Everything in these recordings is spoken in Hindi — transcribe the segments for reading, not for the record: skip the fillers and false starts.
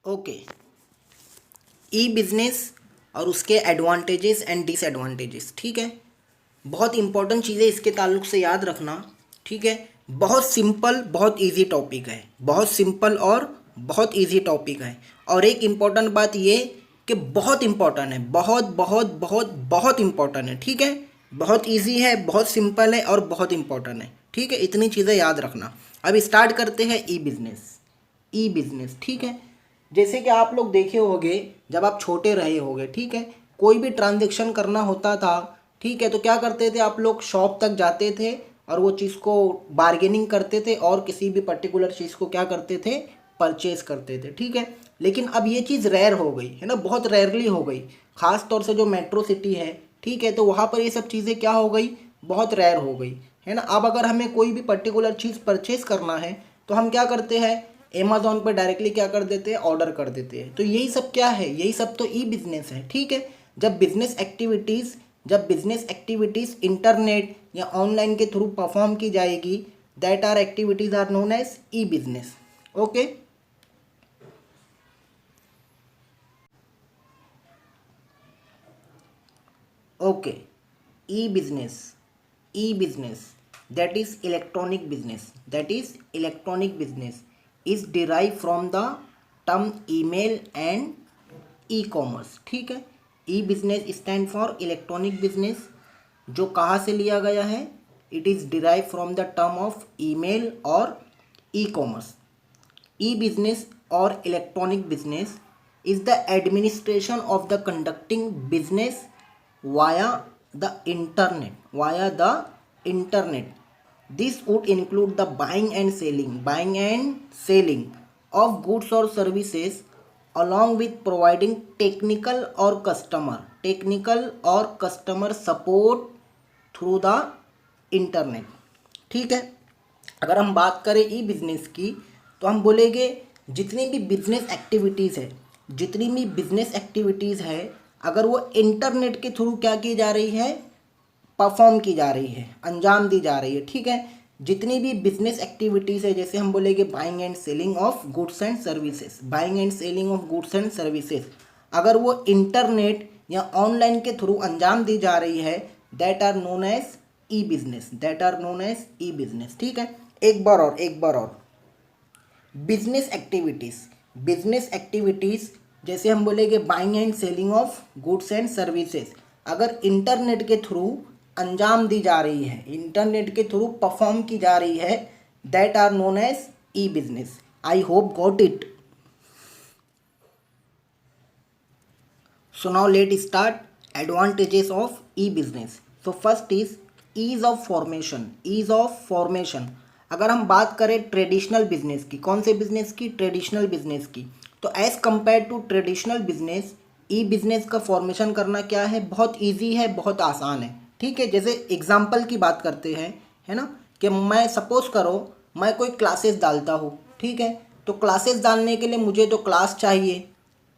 ओके, ई बिजनेस और उसके एडवांटेजेस एंड डिसएडवांटेजेस। ठीक है, बहुत इंपॉर्टेंट चीज़ें इसके ताल्लुक से याद रखना। ठीक है, बहुत सिंपल बहुत इजी टॉपिक है, बहुत सिंपल और बहुत इजी टॉपिक है। और एक इम्पॉर्टेंट बात ये कि बहुत इम्पॉर्टेंट है, बहुत बहुत बहुत बहुत इम्पॉर्टेंट है। ठीक है, बहुत इजी है, बहुत सिंपल है और बहुत इम्पॉर्टेंट है। ठीक है, इतनी चीज़ें याद रखना। अब स्टार्ट करते हैं ई बिजनेस। ई बिजनेस, ठीक है, जैसे कि आप लोग देखे होंगे जब आप छोटे रहे होंगे। ठीक है, कोई भी ट्रांजेक्शन करना होता था, ठीक है, तो क्या करते थे आप लोग, शॉप तक जाते थे और वो चीज़ को बार्गेनिंग करते थे और किसी भी पर्टिकुलर चीज़ को क्या करते थे, परचेज करते थे। ठीक है, लेकिन अब ये चीज़ रेयर हो गई है ना, बहुत रेयरली हो गई, ख़ास तौर से जो मेट्रो सिटी है। ठीक है, तो वहाँ पर ये सब चीज़ें क्या हो गई, बहुत रेयर हो गई है ना। अब अगर हमें कोई भी पर्टिकुलर चीज़ परचेज करना है तो हम क्या करते हैं, अमेज़ॉन पर डायरेक्टली क्या कर देते हैं, ऑर्डर कर देते हैं। तो यही सब क्या है, यही सब तो ई बिजनेस है। ठीक है, जब बिजनेस एक्टिविटीज़ इंटरनेट या ऑनलाइन के थ्रू परफॉर्म की जाएगी, that are activities are known as e business. Okay, okay, e business, e business, that is electronic business is derived from the term email and e-commerce। ठीक है, e business stand for electronic business, जो कहाँ से लिया गया है, it is derive from the term of email और ई कॉमर्स। ई बिजनेस और electronic business is the administration of the conducting business via the internet. This would include the buying and selling of goods or services, along with providing technical or customer support through the internet. ठीक है, अगर हम बात करें ई बिजनेस की तो हम बोलेंगे जितनी भी बिजनेस एक्टिविटीज़ है अगर वो इंटरनेट के थ्रू क्या की जा रही है, परफॉर्म की जा रही है, अंजाम दी जा रही है। ठीक है, जितनी भी बिजनेस एक्टिविटीज़ है, जैसे हम बोलेंगे buying and selling of goods and services, अगर वो इंटरनेट या ऑनलाइन के थ्रू अंजाम दी जा रही है, that are known as e business. ठीक है, एक बार और बिजनेस एक्टिविटीज़ जैसे हम बोलेंगे buying and selling of goods and services, अगर इंटरनेट के थ्रू अंजाम दी जा रही है, इंटरनेट के थ्रू परफॉर्म की जा रही है, that are known as e business. I hope got it. So now let's start advantages of e-business. So first is ease of formation। अगर हम बात करें ट्रेडिशनल बिजनेस की, कौन से बिजनेस की, ट्रेडिशनल बिजनेस की, तो as compare to traditional business e business का फॉर्मेशन करना क्या है, बहुत इजी है, बहुत आसान है। ठीक है, जैसे एग्जांपल की बात करते हैं, है ना, कि मैं सपोज करो मैं कोई क्लासेस डालता हूँ। ठीक है, तो क्लासेस डालने के लिए मुझे तो क्लास चाहिए,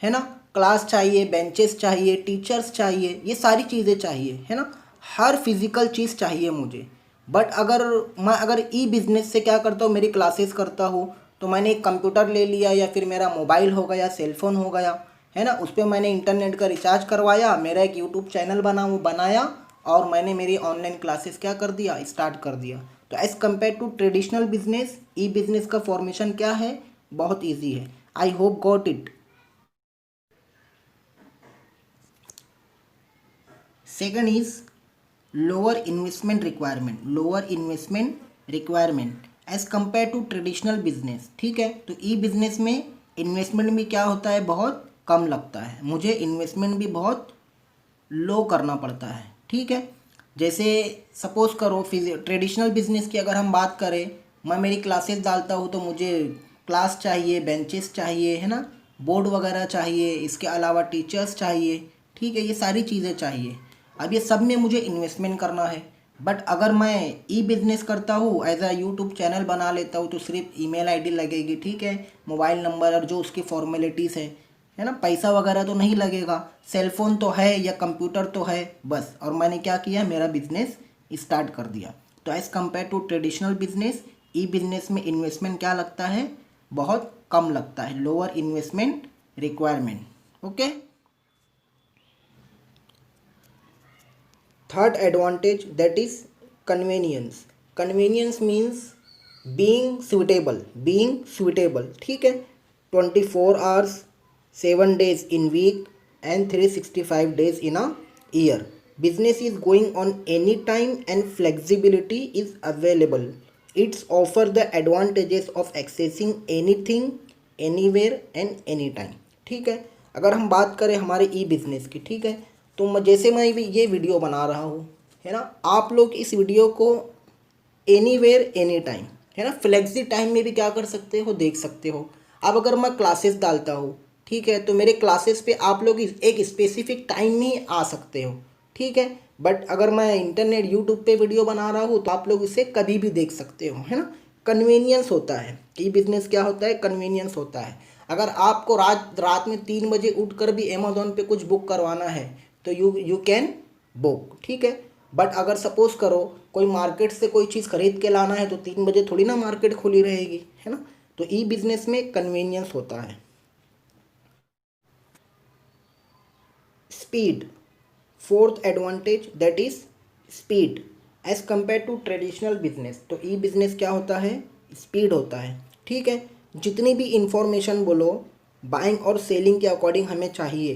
है ना, क्लास चाहिए, बेंचेस चाहिए, टीचर्स चाहिए, ये सारी चीज़ें चाहिए, है ना, हर फिज़िकल चीज़ चाहिए मुझे। बट अगर ई बिज़नेस से क्या करता हूँ, मेरी क्लासेस करता हूँ, तो मैंने एक कंप्यूटर ले लिया या फिर मेरा मोबाइल हो गया, सेलफोन हो गया, है ना, उस पर मैंने इंटरनेट का रिचार्ज करवाया, मेरा एक यूट्यूब चैनल बनाया और मैंने मेरी ऑनलाइन क्लासेस क्या कर दिया, स्टार्ट कर दिया। तो as compare to traditional business e business का फॉर्मेशन क्या है, बहुत ईजी है। I hope got it. Second is lower investment requirement as compared to traditional business। ठीक है, तो ई बिजनेस में इन्वेस्टमेंट भी क्या होता है, बहुत कम लगता है, मुझे इन्वेस्टमेंट भी बहुत लो करना पड़ता है। ठीक है, जैसे सपोज करो ट्रेडिशनल बिजनेस की अगर हम बात करें, मैं मेरी क्लासेस डालता हूँ तो मुझे क्लास चाहिए, बेंचेस चाहिए, है ना, बोर्ड वगैरह चाहिए, इसके अलावा टीचर्स चाहिए। ठीक है, ये सारी चीज़ें चाहिए। अब ये सब में मुझे इन्वेस्टमेंट करना है। बट अगर मैं ई बिज़नेस करता हूँ, एज अ यूट्यूब चैनल बना लेता हूँ, तो सिर्फ ईमेल आईडी लगेगी, ठीक है, मोबाइल नंबर और जो उसकी फॉर्मेलिटीज़ है ना, पैसा वगैरह तो नहीं लगेगा, सेलफोन तो है या कंप्यूटर तो है बस, और मैंने क्या किया, मेरा बिजनेस स्टार्ट कर दिया। तो as compare to traditional business e business में इन्वेस्टमेंट क्या लगता है, बहुत कम लगता है, lower investment requirement. Okay. Third advantage that is convenience. Convenience means being suitable. ठीक है. 24 hours 7 days in week and 365 days in a year. Business is going on any time and flexibility is available. It's offer the advantages of accessing anything anywhere and anytime. ठीक है. अगर हम बात करें हमारे ई बिज़नेस की, ठीक है, तो जैसे मैं ये वीडियो बना रहा हूँ, है ना, आप लोग इस वीडियो को एनीवेयर एनी टाइम, है ना, फ्लेक्सी टाइम में भी क्या कर सकते हो, देख सकते हो. अब अगर मैं क्लासेस डालता हूँ, ठीक है, तो मेरे क्लासेस पे आप लोग एक स्पेसिफिक टाइम में आ सकते हो. ठीक है. बट अगर मैं इंटरनेट यूट्यूब पे वीडियो बना रहा हूँ तो आप लोग इसे कभी भी देख सकते हो, है ना. कन्वीनियंस होता है. ई बिज़नेस क्या होता है, कन्वीनियंस होता है. अगर आपको रात में 3 बजे उठ कर भी अमेज़ॉन पे कुछ बुक करवाना है तो यू कैन बुक. ठीक है. बट अगर सपोज करो कोई मार्केट से कोई चीज़ खरीद के लाना है तो 3 बजे थोड़ी ना मार्केट खुली रहेगी, है ना. तो ई बिज़नेस में कन्वीनियंस होता है. Speed. Fourth advantage that is speed as compare to traditional business. तो ई बिज़नेस क्या होता है, स्पीड होता है. ठीक है. जितनी भी इंफॉर्मेशन बोलो बाइंग और सेलिंग के अकॉर्डिंग हमें चाहिए,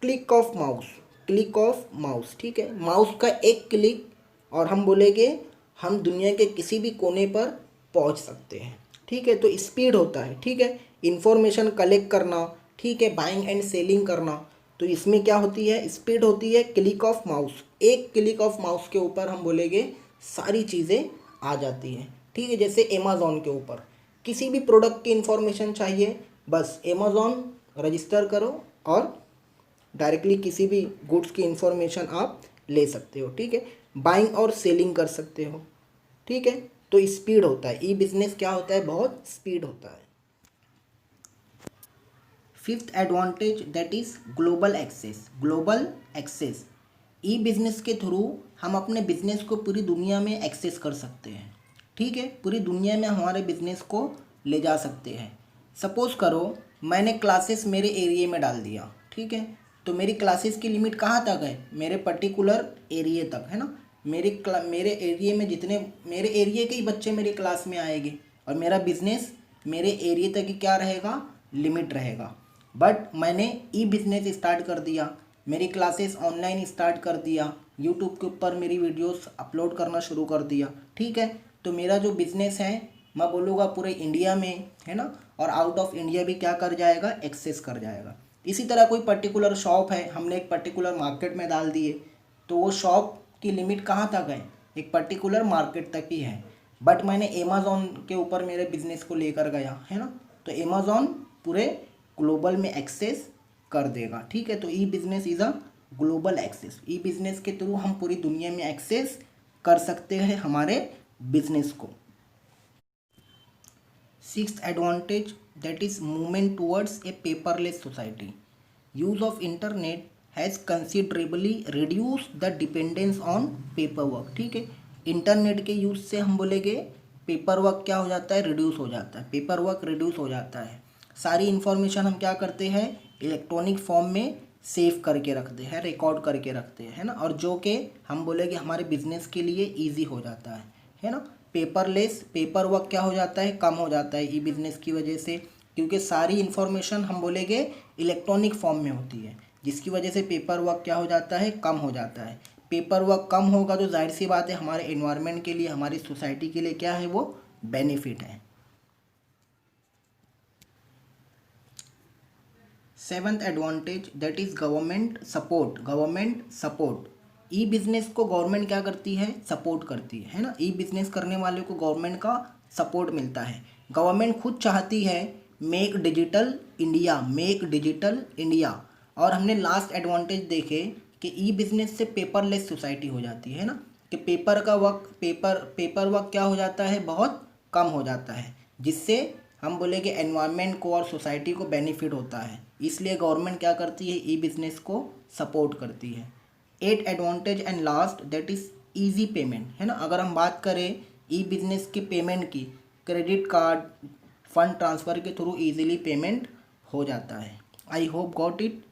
click of mouse, click of mouse. ठीक है. माउस का एक क्लिक और हम बोलेंगे हम दुनिया के किसी भी कोने पर पहुंच सकते हैं. ठीक है. तो स्पीड होता है. ठीक है. इंफॉर्मेशन कलेक्ट करना, ठीक है, बाइंग एंड सेलिंग करना, तो इसमें क्या होती है, स्पीड होती है. क्लिक ऑफ माउस, एक क्लिक ऑफ माउस के ऊपर हम बोलेंगे सारी चीज़ें आ जाती हैं. ठीक है. जैसे अमेज़ॉन के ऊपर किसी भी प्रोडक्ट की इंफॉर्मेशन चाहिए, बस अमेज़ॉन रजिस्टर करो और डायरेक्टली किसी भी गुड्स की इंफॉर्मेशन आप ले सकते हो. ठीक है. बाइंग और सेलिंग कर सकते हो. ठीक है. तो स्पीड होता है. ई बिज़नेस क्या होता है, बहुत स्पीड होता है. Fifth advantage that is global access. Global access. E business के थ्रू हम अपने बिजनेस को पूरी दुनिया में एक्सेस कर सकते हैं. ठीक है. पूरी दुनिया में हमारे बिजनेस को ले जा सकते हैं. सपोज करो मैंने क्लासेस मेरे एरिया में डाल दिया, ठीक है, तो मेरी क्लासेस की लिमिट कहाँ तक है, मेरे पर्टिकुलर एरिया तक, है ना. मेरे एरिया में जितने मेरे एरिया के ही बच्चे मेरी क्लास में आएंगे और मेरा बिजनेस मेरे एरिया तक ही क्या रहेगा, लिमिट रहेगा. बट मैंने ई बिज़नेस स्टार्ट कर दिया, मेरी क्लासेस ऑनलाइन स्टार्ट कर दिया, यूट्यूब के ऊपर मेरी वीडियोस अपलोड करना शुरू कर दिया. ठीक है. तो मेरा जो बिज़नेस है मैं बोलूँगा पूरे इंडिया में, है ना, और आउट ऑफ इंडिया भी क्या कर जाएगा, एक्सेस कर जाएगा. इसी तरह कोई पर्टिकुलर शॉप है, हमने एक पर्टिकुलर मार्केट में डाल दिए, तो वो शॉप की लिमिट कहाँ तक है, एक पर्टिकुलर मार्केट तक ही है. बट मैंने अमेज़ॉन के ऊपर मेरे बिज़नेस को लेकर गया, है ना, तो अमेज़ॉन पूरे ग्लोबल में एक्सेस कर देगा. ठीक है. तो e business is a global access. E business के थ्रू हम पूरी दुनिया में एक्सेस कर सकते हैं हमारे बिजनेस को. Sixth advantage that is movement towards a paperless society. Use of internet has considerably reduce the dependence on paper work. ठीक है. इंटरनेट के यूज़ से हम बोलेंगे पेपर वर्क क्या हो जाता है, रिड्यूस हो जाता है. पेपर वर्क रिड्यूस हो जाता है. सारी इन्फॉर्मेशन हम क्या करते हैं, इलेक्ट्रॉनिक फॉर्म में सेव करके रखते हैं, रिकॉर्ड करके रखते हैं, है ना, और जो कि हम बोलेंगे हमारे बिजनेस के लिए इजी हो जाता है ना. पेपरलेस, पेपर वर्क क्या हो जाता है, कम हो जाता है ई बिज़नेस की वजह से, क्योंकि सारी इन्फॉर्मेशन हम बोलेंगे इलेक्ट्रॉनिक फॉर्म में होती है, जिसकी वजह से पेपर वर्क क्या हो जाता है, कम हो जाता है. पेपर वर्क कम होगा तो जाहिर सी बात है हमारे एनवायरनमेंट के लिए, हमारी सोसाइटी के लिए क्या है, वो बेनिफिट है. Seventh advantage that is government support. Government support. E business को गवर्नमेंट क्या करती है, सपोर्ट करती है ना. ई बिज़नेस करने वाले को गवर्नमेंट का सपोर्ट मिलता है. गवर्नमेंट खुद चाहती है make digital India, make digital India. और हमने लास्ट एडवांटेज देखे कि ई बिज़नेस से पेपरलेस सोसाइटी हो जाती है ना, कि पेपर वर्क क्या हो जाता है, बहुत कम हो जाता है, जिससे हम बोले कि एनवायरनमेंट को और सोसाइटी को बेनिफिट होता है. इसलिए गवर्नमेंट क्या करती है, ई बिज़नेस को सपोर्ट करती है. Eight advantage and last that is easy payment, है ना. अगर हम बात करें ई बिज़नेस की पेमेंट की, क्रेडिट कार्ड, फंड ट्रांसफ़र के थ्रू इजीली पेमेंट हो जाता है. I hope got it.